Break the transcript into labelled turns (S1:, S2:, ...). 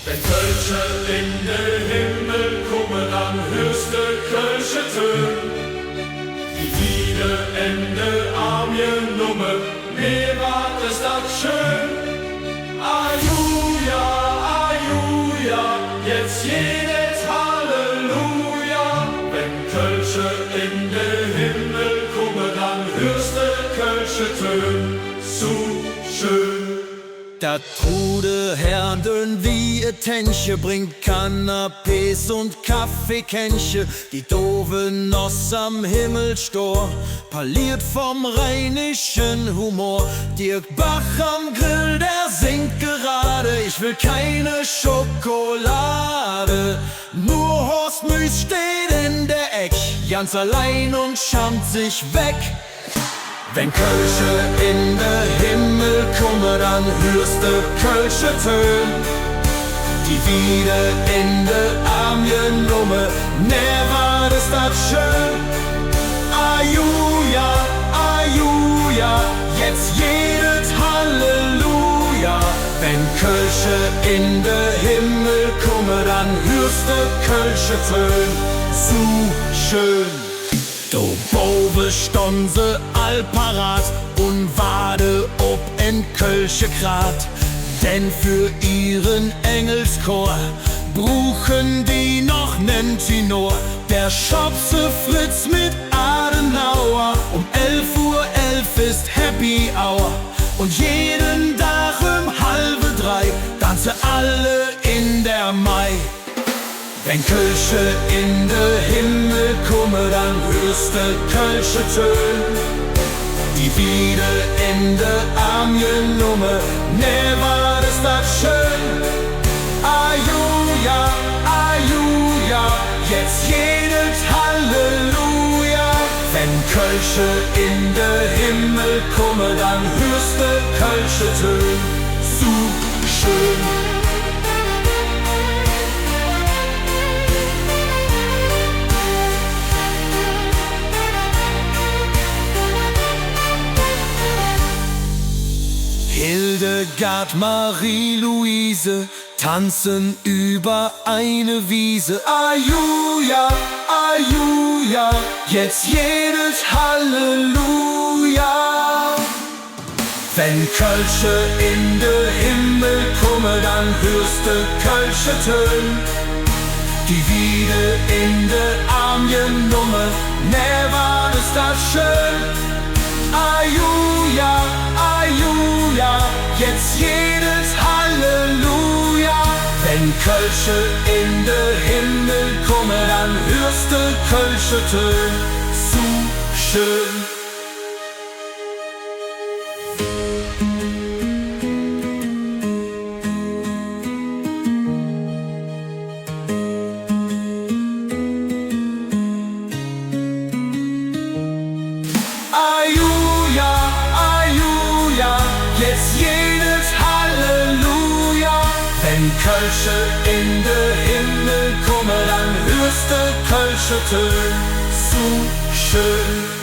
S1: Wenn Kölsche in den Himmel kommen, dann hörst du Kölsche Tön. Die viele Ende Armien Nummer, mir war es das schön. Ajuja, Ajuja, jetzt jedes Halleluja. Wenn Kölsche in den Himmel kommen, dann hörst du Kölsche Tön. So schön.
S2: Da trude Herden wie ein Tänche, bringt Canapés und Kaffeekännche. Die doofe Noss am Himmelstor, parliert vom rheinischen Humor. Dirk Bach am Grill, der singt gerade, ich will keine Schokolade. Nur Horst Müß steht in der Eck, ganz allein und schamt sich weg. Wenn Kölsche in den Himmel komme, dann hörst du Kölsche Tön. Die wieder in de Armien Nummer, ne war das schön. Ajuja, Ajuja, jetzt jedes Halleluja. Wenn Kölsche in den Himmel komme, dann hörst du Kölsche Tön. So schön. Do boven ston se all parat und wade ob en Kölsche Grat. Denn für ihren Engelschor bruchen die noch nen Tenor. Der Schopse Fritz mit Adenauer, um 11:11 ist Happy Hour. Und jeden Tag um 2:30 tanzen alle in der Mai. Wenn Kölsche in den Himmel komme, dann hörst du Kölsche Tön. Die wieder in de Armien Nummer, ne war das schön. Ajuja, Ajuja, jetzt jedes Halleluja. Wenn Kölsche in den Himmel komme, dann hörst du Kölsche Tön. So schön. Hildegard, Marie-Louise tanzen über eine Wiese. Ajuja, Ajuja, jetzt jedes Halleluja. Wenn Kölsche in den Himmel komme, dann hörst du Kölsche Tön. Die wieder in de Armien Nummer, ne war das schön. Ajuja, Ajuja, jetzt jedes Halleluja. Wenn Kölsche in den Himmel komme, dann hörst du Kölsche Tön. So schön. Ajuja, Ajuja, jetzt jedes Halleluja. Wenn Kölsche in den Himmel komme, dann hörst du Kölsche Tön. So schön.